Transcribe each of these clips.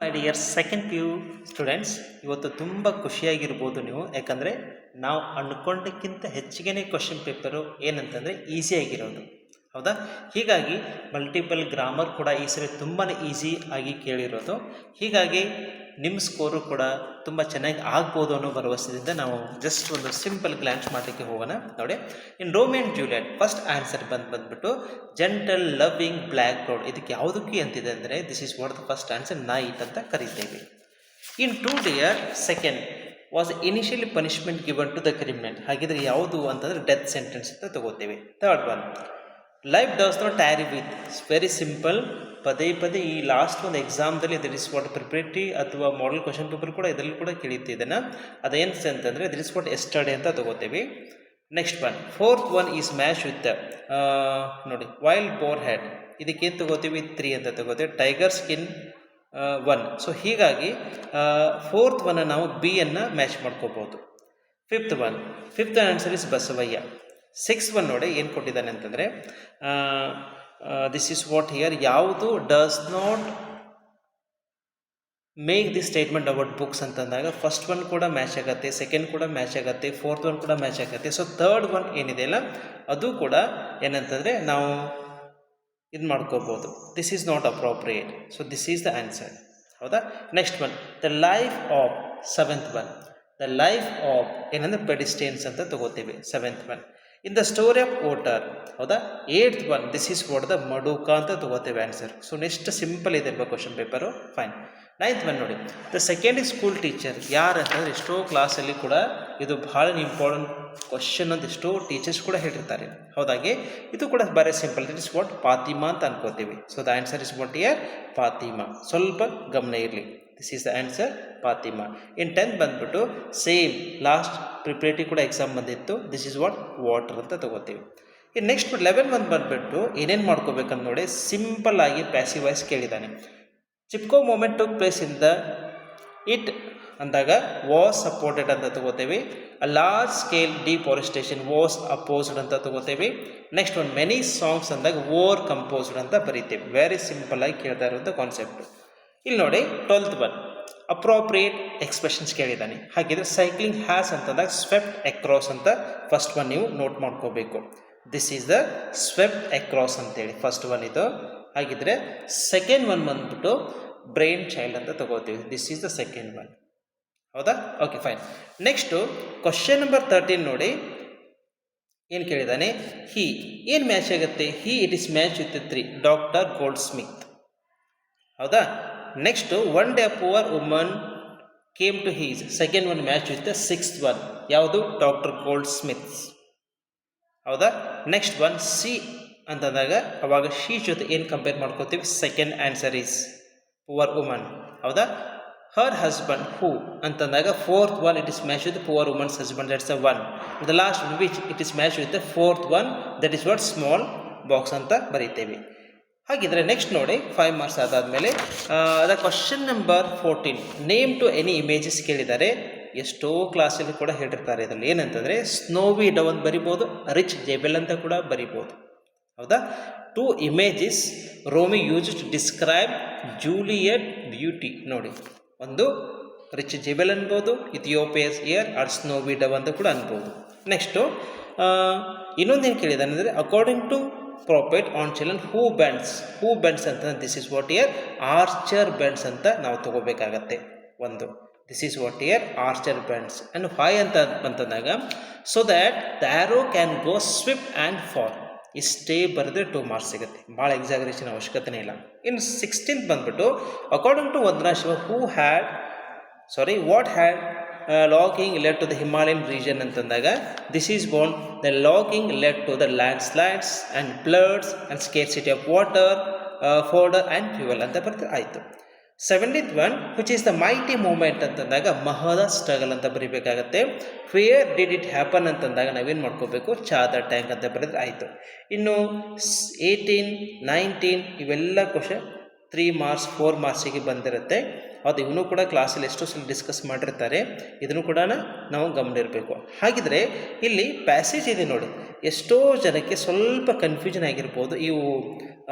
My dear second P U students, ಇವತ್ತು ತುಂಬ ಖುಷಿಯಾಗಿರ್ಬೋದು ನೀವು. ಯಾಕಂದರೆ ನಾವು ಅಂದ್ಕೊಂಡಕ್ಕಿಂತ ಹೆಚ್ಚಿಗೆ ಕ್ವಶನ್ ಪೇಪರು ಏನಂತಂದರೆ ಈಸಿಯಾಗಿರೋದು, ಹೌದಾ? ಹೀಗಾಗಿ ಮಲ್ಟಿಪಲ್ ಗ್ರಾಮರ್ ಕೂಡ ಈ ಸರಿ ತುಂಬಾ ಈಸಿ ಆಗಿ ಕೇಳಿರೋದು. ಹೀಗಾಗಿ ನಿಮ್ಮ ಸ್ಕೋರು ಕೂಡ ತುಂಬ ಚೆನ್ನಾಗಿ ಆಗ್ಬೋದು ಅನ್ನೋ ಭರವಸೆಯಿಂದ ನಾವು ಜಸ್ಟ್ ಒಂದು ಸಿಂಪಲ್ ಗ್ಲಾನ್ಸ್ ಮಾಡಲಿಕ್ಕೆ ಹೋಗೋಣ. ನೋಡಿ, in Romeo and Juliet first answer ಬಂದ್ಬಿಟ್ಟು ಜೆಂಟಲ್ ಲವ್ವಿಂಗ್ ಬ್ಲ್ಯಾಕ್ ಕ್ಲೌಡ್. ಇದಕ್ಕೆ ಯಾವುದಕ್ಕೆ ಅಂತಿದೆ ಅಂದರೆ this is what the first answer, night ಅಂತ ಕರಿತೇವೆ. In two dear second was initially punishment given to the criminal. ಹಾಗಿದ್ರೆ ಯಾವುದು ಅಂತಂದರೆ ಡೆತ್ ಸೆಂಟೆನ್ಸ್ ಅಂತ ತಗೋತೇವೆ. Third one, life does not tarry with. Very simple, ಪದೇ ಪದೇ ಈ ಲಾಸ್ಟ್ ಒಂದು ಎಕ್ಸಾಮ್ದಲ್ಲಿ ದಟ್ ಇಸ್ ವಾಟ್ ಪ್ರಿಪ್ರೇಟರಿ ಅಥವಾ ಮಾಡಲ್ ಕ್ವಶನ್ ಪೇಪರ್ ಕೂಡ ಇದರಲ್ಲಿ ಕೂಡ ಕೇಳುತ್ತೆ ಇದನ್ನು. ಅದೇನು ಅಂತಂದರೆ ದಟ್ ಇಸ್ ವಾಟ್ ಎಸ್ಟರ್ಡೇ ಅಂತ ತಗೋತೇವೆ. Next one, fourth one is match with ನೋಡಿ ವೈಲ್ಡ್ ಬೋರ್ ಹೆಡ್. ಇದಕ್ಕೇನು ತಗೋತೀವಿ? 3 ಅಂತ ತಗೋತೀವಿ. Tiger skin 1. ಸೊ ಹೀಗಾಗಿ ಫೋರ್ತ್ ಒನ್ ನಾವು ಬಿ ಅನ್ನು ಮ್ಯಾಚ್ ಮಾಡ್ಕೋಬೋದು. Fifth answer is Basavayya. 6th one ನೋಡಿ ಏನು ಕೊಟ್ಟಿದ್ದಾನೆ ಅಂತಂದರೆ ದಿಸ್ ಈಸ್ ವಾಟ್ ಹಿಯರ್, ಯಾವುದು does not make the statement about books ಅಂತಂದಾಗ ಫಸ್ಟ್ ಒನ್ ಕೂಡ ಮ್ಯಾಚ್ ಆಗುತ್ತೆ, ಸೆಕೆಂಡ್ ಕೂಡ ಮ್ಯಾಚ್ ಆಗುತ್ತೆ, ಫೋರ್ತ್ ಒನ್ ಕೂಡ ಮ್ಯಾಚ್ ಆಗುತ್ತೆ. ಸೊ ಥರ್ಡ್ ಒನ್ ಏನಿದೆ ಅಲ್ಲ ಅದು ಕೂಡ ಏನಂತಂದರೆ ನಾವು ಇದು ಮಾಡ್ಕೋಬೋದು. This is not appropriate. So this is the answer, ಹೌದಾ? Next one, the life of 7th one, the life of ಏನಂದರೆ ಪೆಡಿಸ್ಟೇನ್ಸ್ ಅಂತ ತಗೋತೀವಿ. 7th one, in the story of otter, ಹೌದಾ? 8th one, this is what the ಮಡುಕ ಅಂತ ತಗೋತೇವೆ answer. So next simple ಇದೆ ಅಲ್ವಾ question paper, fine. 9th one ನೋಡಿ, ದ ಸೆಕೆಂಡ್ ಸ್ಕೂಲ್ ಟೀಚರ್ ಯಾರು ಅಂತಂದರೆ ಎಷ್ಟೋ ಕ್ಲಾಸಲ್ಲಿ ಕೂಡ ಇದು ಭಾಳ ಇಂಪಾರ್ಟೆಂಟ್ ಕ್ವಶನ್ ಅಂತ ಎಷ್ಟೋ ಟೀಚರ್ಸ್ ಕೂಡ ಹೇಳಿರ್ತಾರೆ. ಹೌದಾಗಿ ಇದು ಕೂಡ ಬರೀ simple, that is what Fatima ಅಂತ ಅನ್ಕೋತೀವಿ. So the answer is what here Fatima. ಸ್ವಲ್ಪ ಗಮನ ಇರಲಿ, this is the answer Fatima. In 10th ಬಂದ್ಬಿಟ್ಟು ಸೇಮ್ ಲಾಸ್ಟ್ ಪ್ರಿಪ್ರೇಟರಿ ಕೂಡ ಎಕ್ಸಾಮ್ ಬಂದಿತ್ತು, ದಿಸ್ ಈಸ್ ವಾಟ್ ವಾಟರ್ ಅಂತ ತಗೋತೀವಿ. ಇನ್ನು ನೆಕ್ಸ್ಟ್ 11 ಒಂದು ಬಂದುಬಿಟ್ಟು ಏನೇನು ಮಾಡ್ಕೋಬೇಕಂತ ನೋಡಿ, ಸಿಂಪಲ್ ಆಗಿ ಪ್ಯಾಸಿವ್ ವಾಯ್ಸ್ ಕೇಳಿದ್ದಾನೆ. Chipko movement took place in the it ಅಂದಾಗ ವಾಸ್ ಸಪೋರ್ಟೆಡ್ ಅಂತ ತಗೋತೇವೆ. A large scale deforestation was opposed ಅಂತ ತಗೋತೇವೆ. ನೆಕ್ಸ್ಟ್ ಒಂದು ಮೆನಿ ಸಾಂಗ್ಸ್ ಅಂದಾಗ ಓವರ್ ಕಂಪೋಸ್ಡ್ ಅಂತ ಬರೀತೇವೆ. ವೆರಿ ಸಿಂಪಲ್ ಆಗಿ ಕೇಳ್ತಾ ಇರುವಂಥ ಕಾನ್ಸೆಪ್ಟ್. ಇಲ್ಲಿ ನೋಡಿ 12th ಒನ್, ಅಪ್ರೋಪ್ರಿಯೇಟ್ ಎಕ್ಸ್ಪ್ರೆಷನ್ಸ್ ಕೇಳಿದ್ದಾನೆ. ಹಾಗಿದ್ರೆ ಸೈಕ್ಲಿಂಗ್ ಹ್ಯಾಸ್ ಅಂತಂದಾಗ ಸ್ವೆಪ್ಟ್ ಅಕ್ರಾಸ್ ಅಂತ ಫಸ್ಟ್ ಒನ್ ನೀವು ನೋಟ್ ಮಾಡ್ಕೋಬೇಕು. This is the swept across ಅಂತೇಳಿ ಫಸ್ಟ್ ಒನ್ ಇದು. ಹಾಗಿದ್ರೆ ಸೆಕೆಂಡ್ ಒನ್ ಬಂದ್ಬಿಟ್ಟು ಬ್ರೈನ್ ಚೈಲ್ಡ್ ಅಂತ ತಗೋತೀವಿ. This is the second one, ಹೌದಾ? Okay, fine. Next question number 13 ನೋಡಿ ಏನು ಕೇಳಿದ್ದಾನೆ. ಹಿ ಏನು ಮ್ಯಾಚ್ ಆಗುತ್ತೆ? He it is match with 3 doctor Goldsmith, ಹೌದಾ? Next one day poor woman came to his, second one match with 6th one, ಯಾವುದು? Doctor Goldsmiths, ಹೌದಾ? Next one she ಅಂತಂದಾಗ ಅವಾಗ ಶಿ ಜೊತೆ ಏನು compare ಮಾಡ್ಕೋತೀವಿ? Second answer is poor woman, ಹೌದಾ? Her husband who ಅಂತಂದಾಗ 4th one it is match with poor woman's husband, that's the one. The last one which it is match with 4th one, that is what small box ಅಂತ ಬರೀತೇವೆ. ಹಾಗಿದ್ರೆ next ನೋಡಿ 5 marks ಆದಾದಮೇಲೆ the question number 14, name to any images ಕೇಳಿದ್ದಾರೆ. ಎಷ್ಟೋ ಕ್ಲಾಸಲ್ಲಿ ಕೂಡ ಹೇಳಿರ್ತಾರೆ ಇದರಲ್ಲಿ ಏನಂತಂದರೆ ಸ್ನೋವಿ ಡೌನ್ ಬರಿಬೋದು, ರಿಚ್ ಜೆಬೆಲ್ ಅಂತ ಕೂಡ ಬರಿಬೋದು, ಹೌದಾ? 2 images Romeo use to describe Juliet beauty. ನೋಡಿ, ಒಂದು ರಿಚ್ ಜೆಬೆಲ್ ಅನ್ಬೋದು, ಇಥಿಯೋಪಿಯಸ್ ಇಯರ್ ಆರ್ ಸ್ನೋವಿ ಡವ್ ಅಂತ ಕೂಡ ಅನ್ಬೋದು. ನೆಕ್ಸ್ಟು ಇನ್ನೊಂದೇನು ಕೇಳಿದಾನೆ ಅಂದರೆ according to profit on children who bends ಅಂತ, this is what here archer bends ಅಂತ ನಾವು ತಗೋಬೇಕಾಗತ್ತೆ ಒಂದು. This is what here archer bends. And why ಅಂತ ಅಂತಂದಾಗ so that the arrow can go swift and far. ಇಷ್ಟೇ ಬರೆದ್ರೆ 2 ಮಾರ್ಕ್ಸ್ ಸಿಗುತ್ತೆ, ಭಾಳ ಎಕ್ಸಾಗರೇಷನ್ ಅವಶ್ಯಕತೆನೇ ಇಲ್ಲ. ಇನ್ನು 16th ಬಂದ್ಬಿಟ್ಟು according to Vandana Shiva what had logging led to the Himalayan region ಅಂತಂದಾಗ this is bone the logging led to the landslides and floods and scarcity of water, fodder and fuel ಅಂತ ಬರ್ತದೆ, ಆಯಿತು. 17th one which is the mighty movement ಅಂತಂದಾಗ ಮಹದ struggle ಅಂತ ಬರೀಬೇಕಾಗತ್ತೆ. Where did it happen ಅಂತಂದಾಗ ನಾವೇನು ಮಾಡ್ಕೋಬೇಕು? ಚಾದರ್ ಟ್ಯಾಂಕ್ ಅಂತ ಬರೆದ್ರೆ ಆಯಿತು. ಇನ್ನು 18, 19 ಇವೆಲ್ಲ ಕ್ವಶನ್ 3 ಮಾರ್ಕ್ಸ್ 4 ಮಾರ್ಕ್ಸಿಗೆ ಬಂದಿರುತ್ತೆ. ಅದು ಇವನು ಕೂಡ ಕ್ಲಾಸಲ್ಲಿ ಎಷ್ಟೋ ಸಲ ಡಿಸ್ಕಸ್ ಮಾಡಿರ್ತಾರೆ, ಇದನ್ನು ಕೂಡ ನಾವು ಗಮನ ಇರಬೇಕು. ಹಾಗಿದ್ರೆ ಇಲ್ಲಿ ಪ್ಯಾಸೇಜ್ ಇದೆ ನೋಡಿ, ಎಷ್ಟೋ ಜನಕ್ಕೆ ಸ್ವಲ್ಪ ಕನ್ಫ್ಯೂಷನ್ ಆಗಿರ್ಬೋದು. ಇವು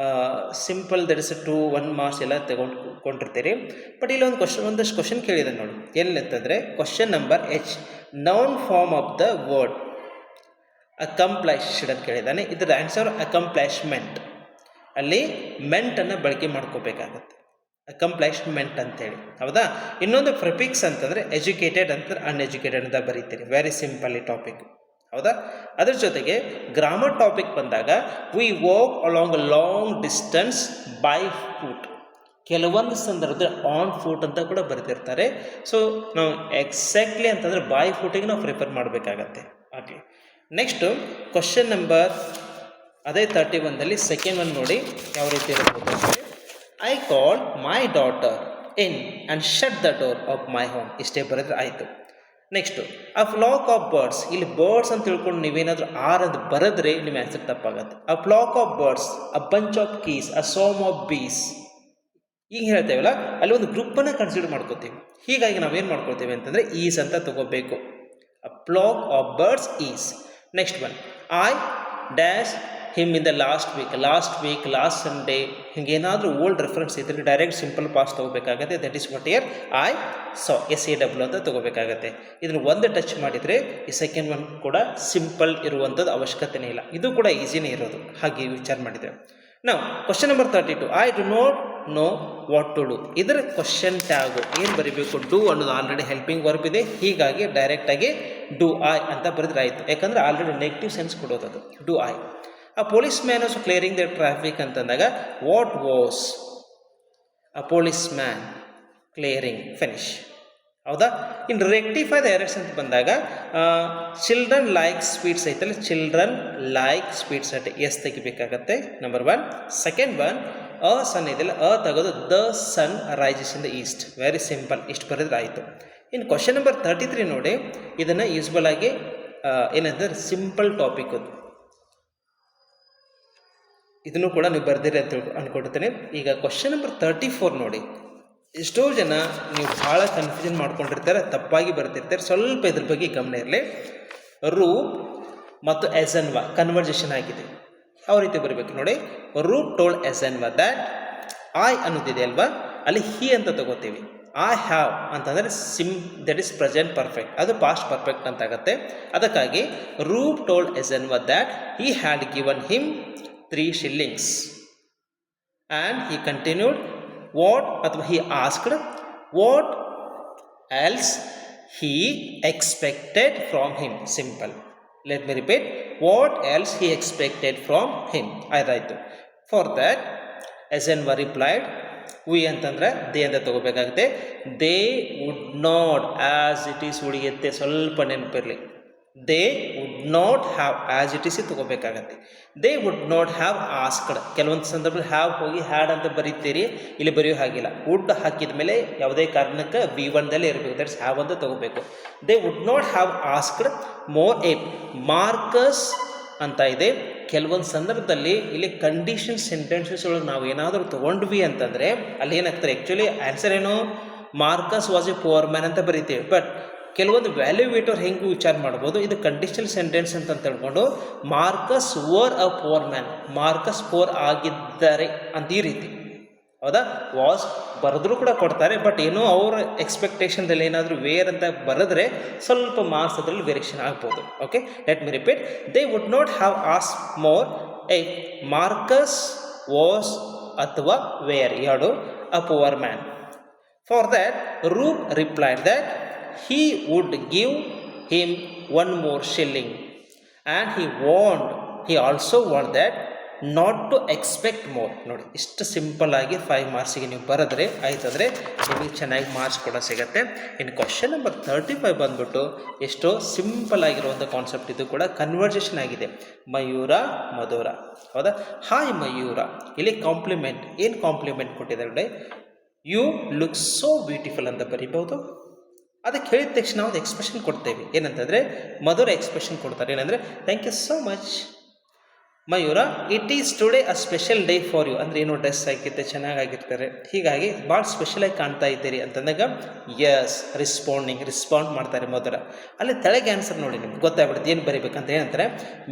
ಸಿಂಪಲ್ ದಟ್ ಇಸ್ 2 1 ಮಾರ್ಕ್ಸ್ ಎಲ್ಲ ತಗೊಂಡಿರ್ತೀರಿ. ಬಟ್ ಇಲ್ಲಿ ಒಂದಷ್ಟು ಕ್ವಶನ್ ಕೇಳಿದೆ ನೋಡಿ, ಎಲ್ಲಿಂತಂದರೆ question number H, noun form of the word accomplished ಅಂತ ಕೇಳಿದ್ದಾನೆ. ಇದರ ಆನ್ಸರ್ ಅಕಂಪ್ಲೈಶ್ಮೆಂಟ್. ಅಲ್ಲಿ ಮೆಂಟನ್ನು ಬಳಕೆ ಮಾಡ್ಕೋಬೇಕಾಗತ್ತೆ, ಅಕಂಪ್ಲೈಶ್ಮೆಂಟ್ ಅಂತೇಳಿ, ಹೌದಾ. ಇನ್ನೊಂದು ಪ್ರಿಫಿಕ್ಸ್ ಅಂತಂದರೆ ಎಜುಕೇಟೆಡ್ ಅಂತ ಅನ್ಎಜುಕೇಟೆಡ್ ಅಂತ ಬರೀತೀರಿ. ವೆರಿ ಸಿಂಪಲ್ ಈ ಟಾಪಿಕ್, ಹೌದಾ. ಅದ್ರ ಜೊತೆಗೆ ಗ್ರಾಮರ್ ಟಾಪಿಕ್ ಬಂದಾಗ we walk along a long distance by foot. ಕೆಲವೊಂದು ಸಂದರ್ಭದಲ್ಲಿ ಆನ್ ಫುಟ್ ಅಂತ ಕೂಡ ಬರೆದಿರ್ತಾರೆ. ಸೊ ನಾವು ಎಕ್ಸಾಕ್ಟ್ಲಿ ಅಂತಂದರೆ ಬೈ ಫುಟಿಗೆ ನಾವು ಪ್ರಿಫರ್ ಮಾಡಬೇಕಾಗತ್ತೆ. ಓಕೆ, ನೆಕ್ಸ್ಟು ಕ್ವಶನ್ ನಂಬರ್ ಅದೇ 31ದಲ್ಲಿ ಸೆಕೆಂಡ್ ಒನ್ ನೋಡಿ ಯಾವ ರೀತಿ ಇರಬಹುದು. I call my daughter in and shut the door of my home. ಇಷ್ಟೇ ಬರೆದ್ರೆ ಆಯಿತು. Next a flock of birds. ಇಲ್ಲಿ ಬರ್ಡ್ಸ್ ಅಂತ ತಿಳ್ಕೊಂಡು ನೀವೇನಾದರೂ ಆರ್ ಅಂತ ಬರೆದ್ರೆ ನಿಮ್ಮ ಆನ್ಸರ್ ತಪ್ಪಾಗತ್ತೆ. A flock of birds, a bunch of keys, a swarm of bees. ಈಗ ಹೇಳ್ತೇವಲ್ಲ, ಅಲ್ಲಿ ಒಂದು ಗ್ರೂಪನ್ನು ಕನ್ಸಿಡರ್ ಮಾಡ್ಕೋತೀವಿ. ಹೀಗಾಗಿ ನಾವೇನು ಮಾಡ್ಕೊಳ್ತೇವೆ ಅಂತಂದರೆ ಈಸ್ ಅಂತ ತಗೋಬೇಕು. A flock of birds is. Next one, I dash him in the last week, last Sunday, ಹಿಂಗೇನಾದರೂ ಓಲ್ಡ್ ರೆಫರೆನ್ಸ್ ಇದ್ದರೆ ಡೈರೆಕ್ಟ್ ಸಿಂಪಲ್ ಪಾಸ್ ತೊಗೋಬೇಕಾಗತ್ತೆ. That is what here I saw, SAW ಅಂತ ತೊಗೋಬೇಕಾಗತ್ತೆ. ಇದನ್ನು ಒಂದು ಟಚ್ ಮಾಡಿದರೆ ಈ ಸೆಕೆಂಡ್ ಒನ್ ಕೂಡ simple ಇರುವಂಥದ್ದು ಅವಶ್ಯಕತೆನೇ ಇಲ್ಲ, ಇದು ಕೂಡ ಈಸಿನೇ ಇರೋದು. ಹಾಗೆ ವಿಚಾರ ಮಾಡಿದರೆ ನಾವು question number 32, I do not know what to do. ಇದರ ಕ್ವಶನ್ ಟ್ಯಾಗು ಏನು ಬರೀಬೇಕು, ಡೂ ಅನ್ನೋದು ಆಲ್ರೆಡಿ ಹೆಲ್ಪಿಂಗ್ ವರ್ಬ್ ಇದೆ, ಹೀಗಾಗಿ ಡೈರೆಕ್ಟಾಗಿ ಡೂ ಐ ಅಂತ ಬರೆದ್ರೆ ಆಯಿತು. ಯಾಕಂದರೆ ಆಲ್ರೆಡಿ ನೆಗೆಟಿವ್ ಸೆನ್ಸ್ ಕೊಡೋದದು do I. A policeman was clearing the traffic ಅಂತಂದಾಗ what was a policeman clearing, finish, ಹೌದಾ. ಇನ್ನು ರೆಕ್ಟಿಫೈ ದ ಎರರ್ಸ್ ಅಂತ ಬಂದಾಗ ಚಿಲ್ಡ್ರನ್ ಲೈಕ್ ಸ್ವೀಟ್ಸ್ ಐತಲ್ಲ, ಚಿಲ್ಡ್ರನ್ ಲೈಕ್ ಸ್ವೀಟ್ಸ್ ಅಂತ ಎಸ್ ತೆಗಿಬೇಕಾಗತ್ತೆ, number 1. Second one, a sun ಇದೆಯಲ್ಲ, a ತೆಗೆದು the sun rises in the east. Very simple, ಇಷ್ಟು ಬರೆದ್ರೆ ಆಯಿತು. ಇನ್ನು ಕ್ವಶನ್ ನಂಬರ್ 33 ನೋಡಿ, ಇದನ್ನು ಯೂಸ್ಬಲ್ ಆಗಿ ಏನಂದ್ರೆ ಸಿಂಪಲ್ ಟಾಪಿಕ್ ಅದು, ಇದನ್ನು ಕೂಡ ನೀವು ಬರ್ದಿರಿ ಅಂತ ಅಂದ್ಕೊಳ್ತೇನೆ. ಈಗ ಕ್ವಶನ್ ನಂಬರ್ 34 ನೋಡಿ, ಎಷ್ಟೋ ಜನ ನೀವು ಭಾಳ ಕನ್ಫ್ಯೂಷನ್ ಮಾಡ್ಕೊಂಡಿರ್ತಾರೆ, ತಪ್ಪಾಗಿ ಬರ್ತಿರ್ತಾರೆ. ಸ್ವಲ್ಪ ಇದ್ರ ಬಗ್ಗೆ ಗಮನ ಇರಲಿ. ರೂಪ್ ಮತ್ತು ಎಸನ್ವಾ ಕನ್ವರ್ಜೇಷನ್ ಆಗಿದೆ, ಯಾವ ರೀತಿ ಬರಬೇಕು ನೋಡಿ. Roop told Esanwa that I ಅನ್ನೋದಿದೆ ಅಲ್ವಾ, ಅಲ್ಲಿ ಹಿ ಅಂತ ತಗೋತೀವಿ. ಐ ಹ್ಯಾವ್ ಅಂತಂದರೆ ದಟ್ ಈಸ್ ಪ್ರೆಸೆಂಟ್ ಪರ್ಫೆಕ್ಟ್, ಅದು ಪಾಸ್ಟ್ ಪರ್ಫೆಕ್ಟ್ ಅಂತ ಆಗುತ್ತೆ. ಅದಕ್ಕಾಗಿ Roop told Esanwa that he had given him 3 shillings and he continued what ಅಥವಾ he asked what else he expected from him. Simple. Let me repeat, what else he expected from him. ಆಯ್ತಾಯಿತು. For that Ezenwa replied, we ಅಂತಂದರೆ they ಅಂತ ತಗೋಬೇಕಾಗುತ್ತೆ. they would not, as it is ಉಳಿಯುತ್ತೆ, ಸ್ವಲ್ಪ ನೆನಪಿರಲಿ. they would not have, as it is ತಗೋಬೇಕಾಗತ್ತೆ. they would not have asked. ಕೆಲವೊಂದು ಸಂದರ್ಭದಲ್ಲಿ have ಹೋಗಿ had ಅಂತ ಬರೀತೀರಿ, ಇಲ್ಲಿ ಬರೆಯೋ ಹಾಗಿಲ್ಲ. ವುಡ್ ಹಾಕಿದ ಮೇಲೆ ಯಾವುದೇ ಕಾರಣಕ್ಕೆ V1ದಲ್ಲಿ ಇರಬೇಕು, ದಟ್ಸ್ ಹ್ಯಾವ್ ಅಂತ ತಗೋಬೇಕು. they would not have asked more a Marcus ಅಂತ ಇದೆ. ಕೆಲವೊಂದು ಸಂದರ್ಭದಲ್ಲಿ ಇಲ್ಲಿ ಕಂಡೀಷನ್ ಸೆಂಟೆನ್ಸಸ್ ಒಳಗೆ ನಾವು ಏನಾದರೂ ತೊಗೊಂಡ್ವಿ ಅಂತಂದರೆ ಅಲ್ಲಿ ಏನಾಗ್ತಾರೆ, ಆ್ಯಕ್ಚುಲಿ ಆನ್ಸರ್ ಏನು, Marcus was A poor man ಅಂತ ಬರೀತೀವಿ. ಬಟ್ ಕೆಲವೊಂದು ವ್ಯಾಲ್ಯೂವೇಟರ್ ಹೆಂಗೆ ವಿಚಾರ ಮಾಡ್ಬೋದು, ಇದು ಕಂಡೀಷನಲ್ ಸೆಂಟೆನ್ಸ್ ಅಂತ ತಿಳ್ಕೊಂಡು ಮಾರ್ಕಸ್ ವರ್ ಅ ಪುವರ್ ಮ್ಯಾನ್, ಮಾರ್ಕಸ್ ಪುವರ್ ಆಗಿದ್ದಾರೆ ಅಂತ ಈ ರೀತಿ, ಹೌದಾ. ವಾಸ್ ಬರೆದ್ರೂ ಕೂಡ ಕೊಡ್ತಾರೆ, ಬಟ್ ಏನೋ ಅವ್ರ ಎಕ್ಸ್ಪೆಕ್ಟೇಷನ್ದಲ್ಲಿ ಏನಾದರೂ ವೇರ್ ಅಂತ ಬರೆದ್ರೆ ಸ್ವಲ್ಪ ಮಾರ್ಕ್ಸ್ ಅದರಲ್ಲಿ ವೇರಿಯೇಷನ್ ಆಗ್ಬೋದು. Okay, let me repeat, they would not have as more a marks was ಅಥವಾ ವೇರ್ ಎರಡು a poor man. For that Roop replied that he would give him 1 more shilling and he also warned that not to expect more. ನೋಡಿ, ಇಷ್ಟು simple ಆಗಿ 5 ಮಾರ್ಕ್ಸಿಗೆ ನೀವು ಬರೆದ್ರೆ ಆಯ್ತಂದರೆ ನಿಮಗೆ ಚೆನ್ನಾಗಿ marks ಕೂಡ ಸಿಗುತ್ತೆ. ಇನ್ನು ಕ್ವಶನ್ ನಂಬರ್ 35 ಬಂದ್ಬಿಟ್ಟು ಎಷ್ಟೋ ಸಿಂಪಲ್ ಆಗಿರುವಂಥ ಕಾನ್ಸೆಪ್ಟ್, ಇದು ಕೂಡ ಕನ್ವರ್ಜೇಷನ್ ಆಗಿದೆ. ಮಯೂರ ಮಧುರ, ಹೌದಾ. ಹಾಯ್ ಮಯೂರ, ಇಲ್ಲಿ ಕಾಂಪ್ಲಿಮೆಂಟ್, ಏನು ಕಾಂಪ್ಲಿಮೆಂಟ್ ಕೊಟ್ಟಿದ್ದಾರೆ ನೋಡಿ, ಯು ಲುಕ್ ಸೋ ಬ್ಯೂಟಿಫುಲ್ ಅಂತ ಬರೀಬಹುದು. ಅದಕ್ಕೆ ಹೇಳಿದ ತಕ್ಷಣ ಒಂದು ಎಕ್ಸ್ಪ್ರೆಷನ್ ಕೊಡ್ತೇವೆ, ಏನಂತಂದರೆ ಮಧುರ ಎಕ್ಸ್ಪ್ರೆಷನ್ ಕೊಡ್ತಾರೆ, ಏನಂದರೆ thank you so much. Mayura, it is today a special day for you. ಅಂದರೆ ಏನೋ ಡ್ರೆಸ್ ಹಾಕಿರ್ತಾರೆ, ಚೆನ್ನಾಗಿರ್ತಾರೆ, ಹೀಗಾಗಿ ಭಾಳ ಸ್ಪೆಷಲಾಗಿ ಕಾಣ್ತಾ ಇದ್ದೀರಿ ಅಂತಂದಾಗ ಯಸ್ ರೆಸ್ಪಾಂಡ್ ಮಾಡ್ತಾರೆ ಮಧುರ. ಅಲ್ಲಿ ತೆಳಗೆ ಆನ್ಸರ್ ನೋಡಿ, ನಿಮ್ಗೆ ಗೊತ್ತಾಗ್ಬಿಡುತ್ತೆ ಏನು ಬರೀಬೇಕಂತ. ಏನಂತಾರೆ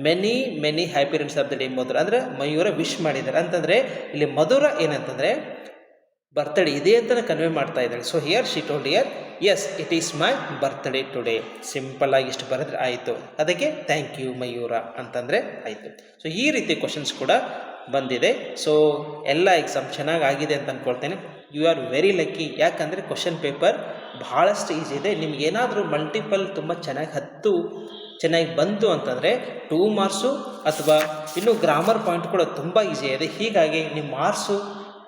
many happy returns of the day Madhura, ಅಂದರೆ ಮಯೂರ ವಿಶ್ ಮಾಡಿದ್ದಾರೆ ಅಂತಂದರೆ ಇಲ್ಲಿ ಮಧುರ ಏನಂತಂದರೆ ಬರ್ತ್ಡೇ ಇದೆ ಅಂತ ಕನ್ವೆ ಮಾಡ್ತಾ ಇದ್ದಾಳೆ. So here she told here as it is my birthday today. ಸಿಂಪಲ್ಲಾಗಿ ಇಷ್ಟು ಬರೆದ್ರೆ ಆಯಿತು. ಅದಕ್ಕೆ ಥ್ಯಾಂಕ್ ಯು ಮಯೂರ ಅಂತಂದರೆ ಆಯಿತು. ಸೊ ಈ ರೀತಿ ಕ್ವಶನ್ಸ್ ಕೂಡ ಬಂದಿದೆ. ಸೊ ಎಲ್ಲ ಎಕ್ಸಾಮ್ ಚೆನ್ನಾಗಿ ಆಗಿದೆ ಅಂತ ಅಂದ್ಕೊಳ್ತೇನೆ. You are very lucky. ಯಾಕಂದರೆ ಕ್ವಶನ್ ಪೇಪರ್ ಭಾಳಷ್ಟು ಈಸಿ ಇದೆ. ನಿಮಗೇನಾದರೂ ಮಲ್ಟಿಪಲ್ ತುಂಬ ಚೆನ್ನಾಗಿ ಬಂತು ಅಂತಂದರೆ 2 ಮಾರ್ಕ್ಸು ಅಥವಾ ಇನ್ನೂ ಗ್ರಾಮರ್ ಪಾಯಿಂಟ್ ಕೂಡ ತುಂಬ ಈಸಿ ಇದೆ. ಹೀಗಾಗಿ ನಿಮ್ಮ ಮಾರ್ಕ್ಸು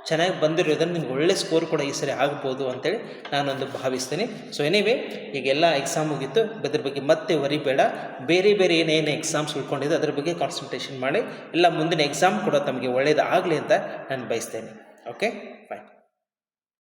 ಚೆನ್ನಾಗಿ ಬಂದಿರೋದನ್ನು ನಿಮ್ಗೆ ಒಳ್ಳೆ ಸ್ಕೋರ್ ಕೂಡ ಈ ಸರಿ ಆಗ್ಬೋದು ಅಂತೇಳಿ ನಾನೊಂದು ಭಾವಿಸ್ತೀನಿ. ಸೊ ಎನಿವೇ, ಈಗೆಲ್ಲ ಎಕ್ಸಾಮ್ ಮುಗೀತು, ಅದ್ರ ಬಗ್ಗೆ ಮತ್ತೆ ವರಿಬೇಡ. ಬೇರೆ ಏನೇನು ಎಕ್ಸಾಮ್ಸ್ ಉಳ್ಕೊಂಡಿದೆ ಅದ್ರ ಬಗ್ಗೆ ಕಾನ್ಸಂಟ್ರೇಷನ್ ಮಾಡಿ. ಎಲ್ಲ ಮುಂದಿನ ಎಕ್ಸಾಮ್ ಕೂಡ ತಮಗೆ ಒಳ್ಳೆಯದಾಗಲಿ ಅಂತ ನಾನು ಬಯಸ್ತೇನೆ. ಓಕೆ, ಬಾಯ್.